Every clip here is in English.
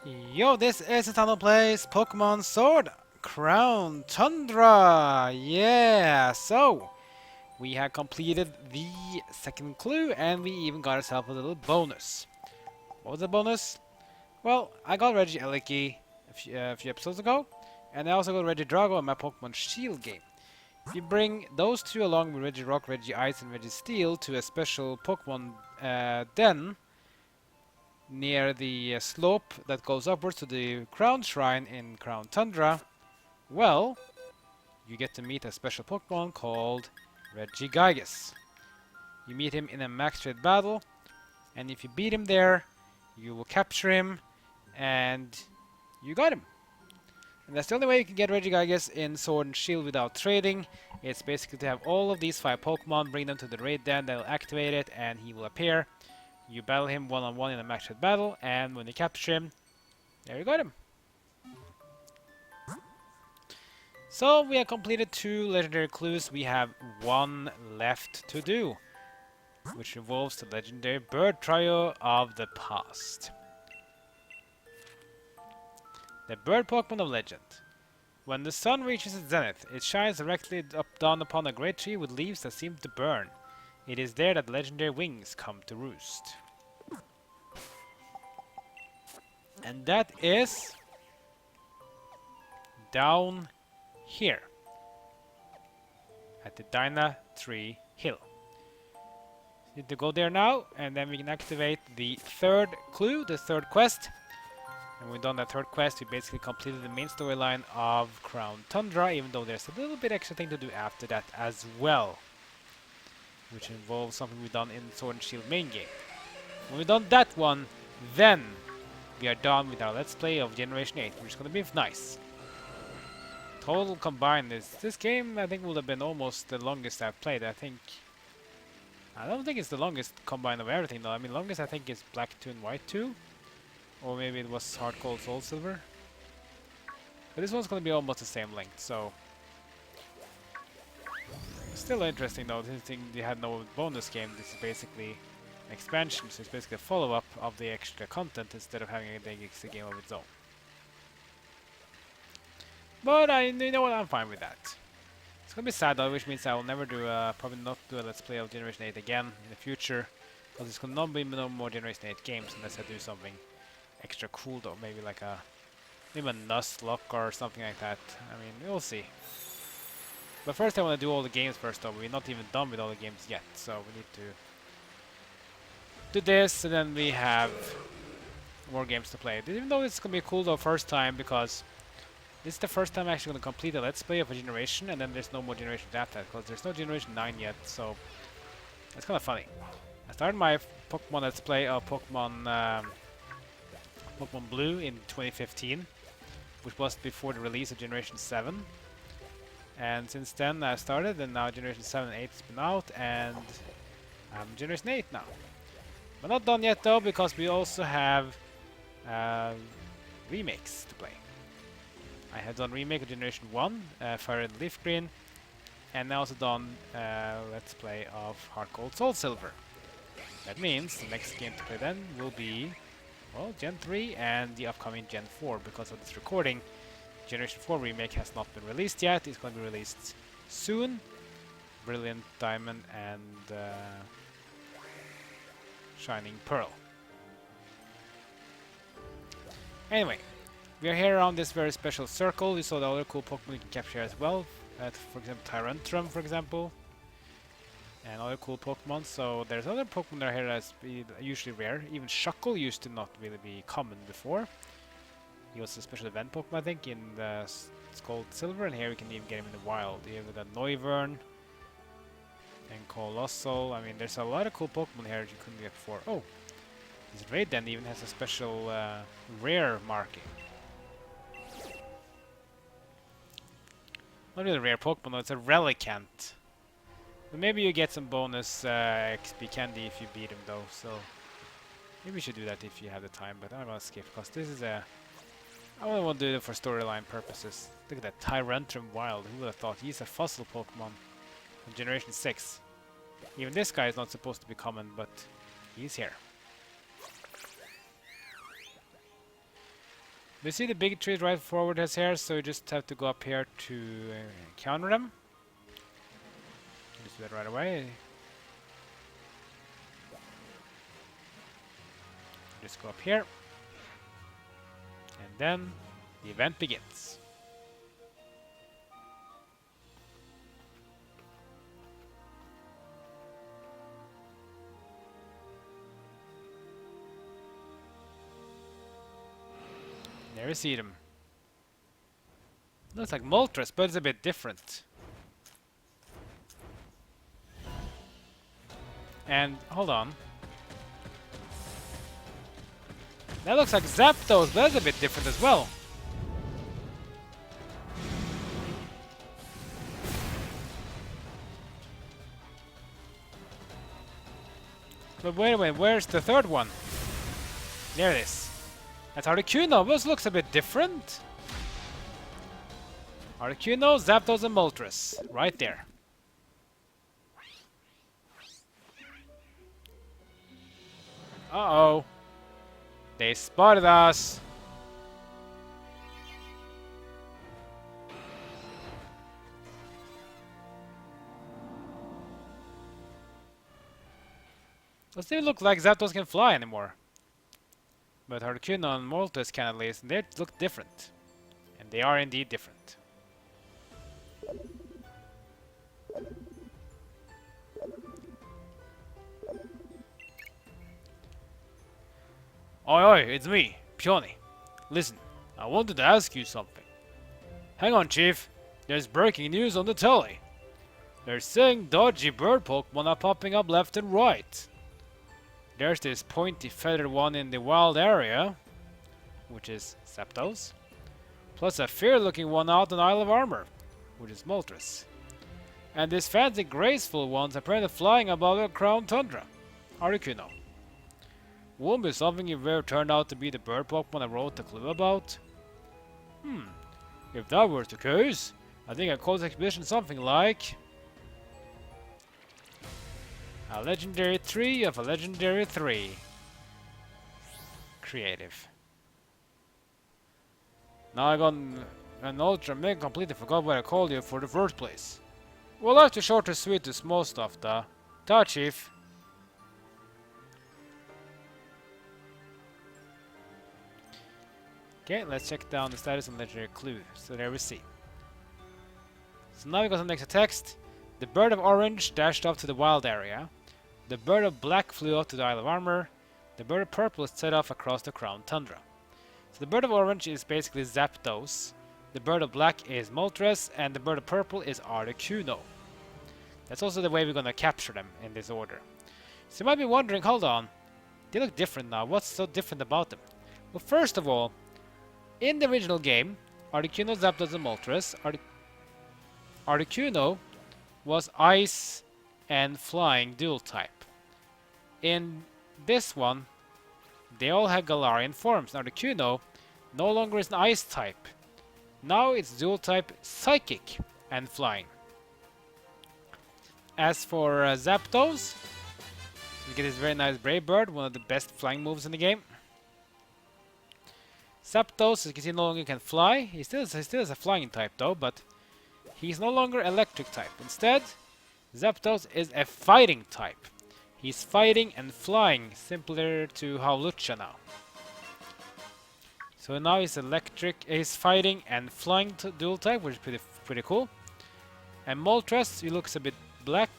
Yo, this is Nintendo Plays Pokemon Sword Crown Tundra. Yeah, so we have completed the second clue and we even got ourselves a little bonus. What was the bonus? Well, I got Reggie Eliki a few episodes ago, and I also got Reggie Drago in my Pokemon Shield game. If you bring those two along with Reggie Rock, Reggie Ice, and Reggie Steel to a special Pokemon den near the slope that goes upwards to the Crown Shrine in Crown Tundra, well, you get to meet a special Pokemon called Regigigas. You meet him in a max trade battle, and if you beat him there, you will capture him, and you got him. And that's the only way you can get Regigigas in Sword and Shield without trading. It's basically to have all of these 5 Pokemon, bring them to the raid den, they'll activate it, and he will appear. You battle him one-on-one in a match battle, and when you capture him, there you got him. So we have completed 2 legendary clues. We have 1 left to do, which involves the legendary bird trio of the past. The bird Pokemon of legend. When the sun reaches its zenith, it shines directly down upon a great tree with leaves that seem to burn. It is there that legendary wings come to roost. And that is down here at the Dyna Tree Hill. Need to go there now, and then we can activate the 3rd clue, the 3rd quest. And when we've done that 3rd quest, we basically completed the main storyline of Crown Tundra, even though there's a little bit extra thing to do after that as well, which involves something we've done in Sword and Shield main game. When we've done that one, then we are done with our Let's Play of Generation 8, which is going to be nice. Total combined, this game I think would have been almost the longest I've played. I don't think it's the longest combined of everything though. I mean, longest I think is Black 2 and White 2, or maybe it was Heart Gold Soul Silver. But this one's going to be almost the same length, so still interesting though. This thing they had no bonus game. This is basically an expansion, so it's basically a follow-up of the extra content instead of having a big extra game of its own. But you know what, I'm fine with that. It's gonna be sad though, which means I will never do probably not do a Let's Play of Generation 8 again in the future, because it's gonna not be no more Generation 8 games unless I do something extra cool though, maybe like maybe a Nuzlocke or something like that. I mean, we'll see. But first I want to do all the games first though. We're not even done with all the games yet, so we need to do this, and then we have more games to play. Even though it's gonna be cool though first time, because this is the first time I'm actually going to complete a Let's Play of a generation, and then there's no more generations after that, because there's no Generation 9 yet, so it's kind of funny. I started my Pokemon Let's Play of Pokemon Blue in 2015, which was before the release of Generation 7. And since then I started, and now Generation 7 and 8 has been out, and I'm Generation 8 now. But not done yet though, because we also have remakes to play. I have done remake of Generation 1, Fire Red Leaf Green, and I also done Let's Play of Heart Gold Soul Silver. That means the next game to play then will be, well, Gen 3 and the upcoming Gen 4. Because of this recording, Generation 4 remake has not been released yet. It's going to be released soon. Brilliant Diamond and Shining Pearl. Anyway. We are here around this very special circle. We saw the other cool Pokemon you can capture as well. For example, Tyrantrum, for example. And other cool Pokemon. So there's other Pokemon that are here that's usually rare. Even Shuckle used to not really be common before. He was a special event Pokemon, I think, in the Gold Silver. And here we can even get him in the wild. Here with a Noivern and Colossal. I mean, there's a lot of cool Pokemon here that you couldn't get before. Oh, this raid den even has a special rare marking. Not really a rare Pokemon, it's a Relicanth. But maybe you get some bonus XP candy if you beat him though, so maybe you should do that if you have the time, but I'm gonna skip because this is I only want to do it for storyline purposes. Look at that, Tyrantrum Wild, who would have thought? He's a fossil Pokemon from Generation 6. Even this guy is not supposed to be common, but he's here. We see the big trees right forward us here, so you just have to go up here to counter them. Just do that right away. Just go up here. And then the event begins. There you see them. Looks like Moltres, but it's a bit different. And hold on. That looks like Zapdos, but that's a bit different as well. But wait a minute, where's the third one? There it is. That's Articuno. This looks a bit different. Articuno, Zapdos, and Moltres. Right there. Uh-oh. They spotted us. Doesn't even look like Zapdos can fly anymore. But Articuno and Moltres can at least. They look different. And they are indeed different. Oi, oi, it's me, Peony. Listen, I wanted to ask you something. Hang on, Chief. There's breaking news on the telly. They're saying dodgy bird Pokemon are popping up left and right. There's this pointy feathered one in the wild area, which is Zapdos. Plus a fair-looking one out on Isle of Armor, which is Moltres. And this fancy graceful one's apparently flying above the Crown Tundra, Articuno. Won't be something if ever turned out to be the bird Pokemon I wrote the clue about? If that were the case, I think I'd call this expedition something like a legendary 3 of a legendary 3. Creative. Now I got an ultra mega completely forgot what I called you for the first place. Well, life's too short to sweet to small stuff, da. Ta, Chief. Okay, let's check down the status on legendary clue. So there we see. So now we got some extra text. The bird of orange dashed off to the wild area. The bird of black flew off to the Isle of Armor. The bird of purple set off across the Crown Tundra. So the bird of orange is basically Zapdos. The bird of black is Moltres, and the bird of purple is Articuno. That's also the way we're gonna capture them in this order. So you might be wondering, hold on, they look different now. What's so different about them? Well, first of all, in the original game, Articuno, Zapdos, and Moltres, Articuno was ice and flying dual type. In this one, they all have Galarian forms. Articuno no longer is an ice type. Now it's dual type psychic and flying. As for Zapdos, you get this very nice Brave Bird, one of the best flying moves in the game. Zapdos, as you can see, no longer can fly. He still has a flying type though, but he's no longer electric type. Instead, Zapdos is a fighting type. He's fighting and flying, similar to how Lucha now. So now he's he's fighting and flying dual type, which is pretty cool. And Moltres, he looks a bit black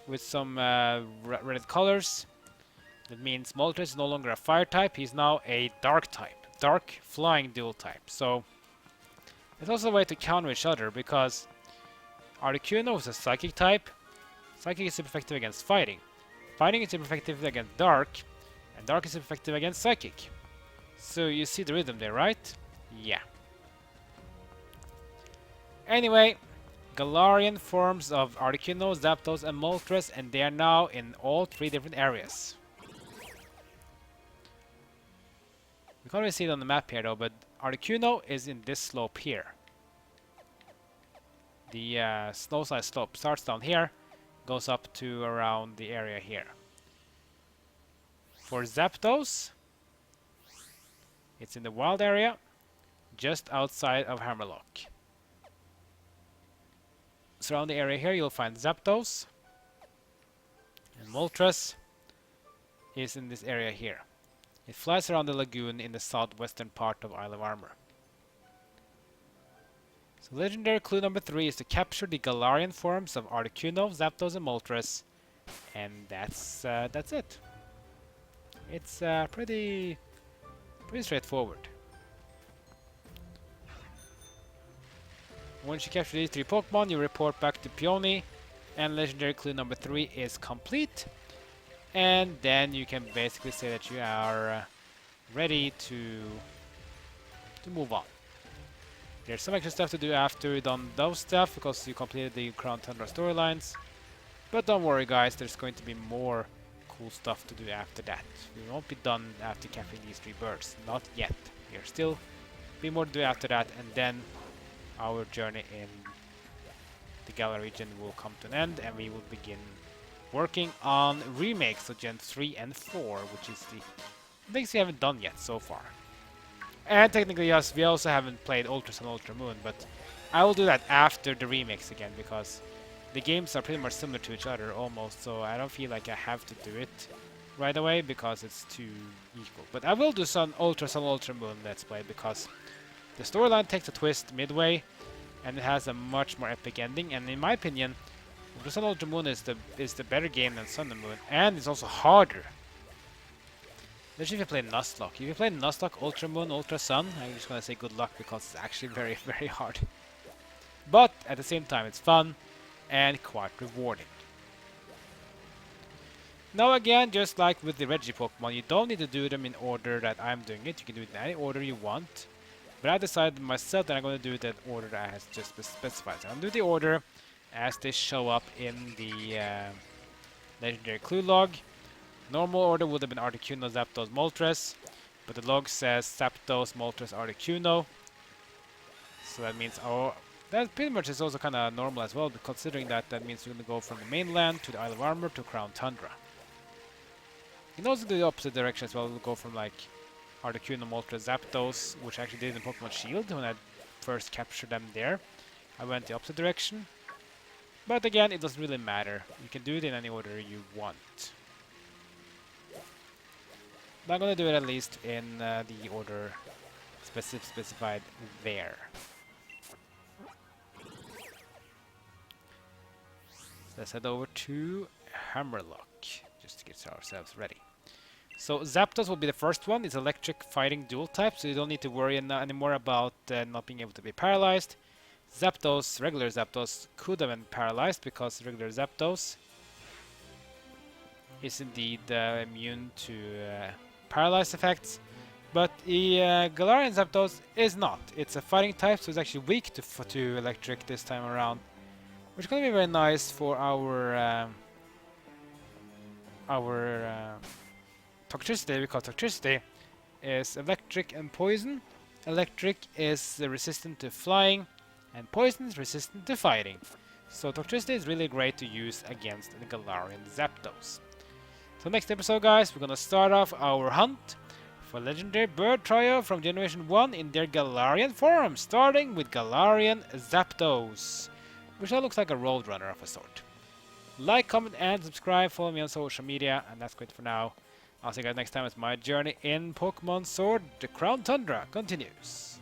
with some red colors. That means Moltres is no longer a fire type, he's now a dark type. Dark flying dual type. So it's also a way to counter each other, because Articuno is a psychic type. Psychic is super effective against fighting. Fighting is super effective against dark, and dark is super effective against psychic. So you see the rhythm there, right? Yeah. Anyway, Galarian forms of Articuno, Zapdos, and Moltres, and they are now in all 3 different areas. We can't really see it on the map here though, but Articuno is in this slope here. The snow size slope starts down here, goes up to around the area here. For Zapdos, it's in the wild area, just outside of Hammerlock. So around the area here you'll find Zapdos, and Moltres is in this area here. It flies around the lagoon in the southwestern part of Isle of Armor. So legendary clue number 3 is to capture the Galarian forms of Articuno, Zapdos, and Moltres, and that's it. It's pretty straightforward. Once you capture these 3 Pokemon, you report back to Peony, and legendary clue number 3 is complete. And then you can basically say that you are ready to move on. There's some extra stuff to do after you've done those stuff, because you completed the Crown Tundra storylines. But don't worry guys, there's going to be more cool stuff to do after that. We won't be done after capturing these 3 birds. Not yet. There's still be more to do after that, and then our journey in the Galar region will come to an end, and we will begin working on remakes of Gen 3 and 4, which is the things we haven't done yet so far. And technically, yes, we also haven't played Ultra Sun, Ultra Moon, but I will do that after the remakes again, because the games are pretty much similar to each other almost, so I don't feel like I have to do it right away because it's too equal. But I will do some Ultra Sun, Ultra Moon Let's Play, because the storyline takes a twist midway, and it has a much more epic ending, and in my opinion, Ultra Sun, Ultra Moon is the better game than Sun and Moon, and it's also harder. Especially if you play Nuzlocke. If you play Nuzlocke, Ultra Moon, Ultra Sun, I'm just gonna say good luck because it's actually very, very hard. But at the same time, it's fun and quite rewarding. Now again, just like with the Reggie Pokemon, you don't need to do them in order that I'm doing it. You can do it in any order you want. But I decided myself that I'm going to do it in order that I have just specified. So I'm going to do the order as they show up in the legendary clue log. Normal order would have been Articuno, Zapdos, Moltres, but the log says Zapdos, Moltres, Articuno. So that means that pretty much is also kind of normal as well, considering that means you're going to go from the mainland to the Isle of Armor to Crown Tundra. You can also do the opposite direction as well. We'll go from like Articuno, Moltres, Zapdos, which I actually did in Pokemon Shield when I first captured them there. I went the opposite direction. But again, it doesn't really matter. You can do it in any order you want. But I'm going to do it at least in the order specified there. So let's head over to Hammerlock, just to get ourselves ready. So Zapdos will be the first one. It's electric fighting dual type, so you don't need to worry anymore about not being able to be paralyzed. Zapdos, regular Zapdos, could have been paralyzed because regular Zapdos is indeed immune to paralyzed effects, but the Galarian Zapdos is not. It's a fighting type, so it's actually weak to electric this time around, which is going to be very nice for our Toxtricity, because Toxtricity is electric and poison. Electric is resistant to flying, and poison is resistant to fighting. So Toxtricity is really great to use against the Galarian Zapdos. So next episode, guys, we're gonna start off our hunt for legendary bird trio from Generation 1 in their Galarian form, starting with Galarian Zapdos, which now looks like a Roadrunner of a sort. Like, comment, and subscribe. Follow me on social media, and that's great for now. I'll see you guys next time as my journey in Pokemon Sword, the Crown Tundra, continues.